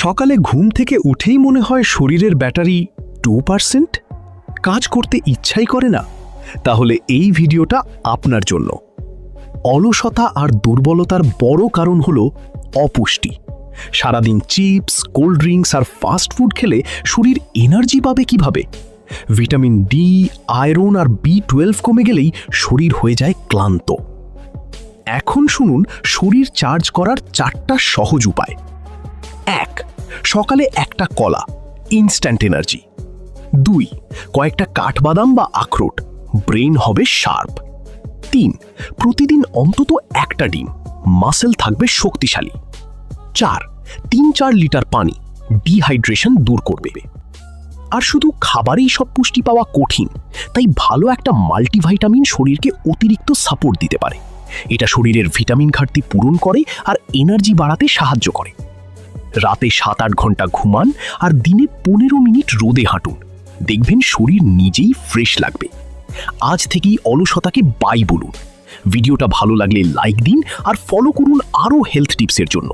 সকালে ঘুম থেকে উঠেই মনে হয় শরীরের ব্যাটারি 2%, কাজ করতে ইচ্ছাই করে না? তাহলে এই ভিডিওটা আপনার জন্য। অলসতা আর দুর্বলতার বড় কারণ হলো অপুষ্টি। সারাদিন চিপস, কোল্ড ড্রিঙ্কস আর ফাস্ট ফুড খেলে শরীর এনার্জি পাবে কিভাবে? ভিটামিন ডি, আয়রন আর B12 কমে গেলেই শরীর হয়ে যায় ক্লান্ত। এখন শুনুন শরীর চার্জ করার 4টা সহজ উপায়। 1. সকালে একটা কলা, ইনস্ট্যান্ট এনার্জি। 2. কয়েকটা কাঠবাদাম বা আখরোট, ব্রেন হবে শার্প। 3. প্রতিদিন অন্তত একটা ডিম, মাসেল থাকবে শক্তিশালী। 4. 3-4 লিটার পানি, ডিহাইড্রেশন দূর করবে। আর শুধু খাবারেই সব পুষ্টি পাওয়া কঠিন, তাই ভালো একটা মাল্টিভিটামিন শরীরকে অতিরিক্ত সাপোর্ট দিতে পারে। এটা শরীরের ভিটামিন ঘাটতি পূরণ করে আর এনার্জি বাড়াতে সাহায্য করে। রাতে 7-8 ঘন্টা ঘুমান আর দিনে 15 মিনিট রোদে হাঁটুন, দেখবেন শরীর নিজেই ফ্রেশ লাগবে। আজ থেকেই অলসতাকে বাই বলুন। ভিডিওটা ভালো লাগলে লাইক দিন আর ফলো করুন আরও হেলথ টিপসের জন্য।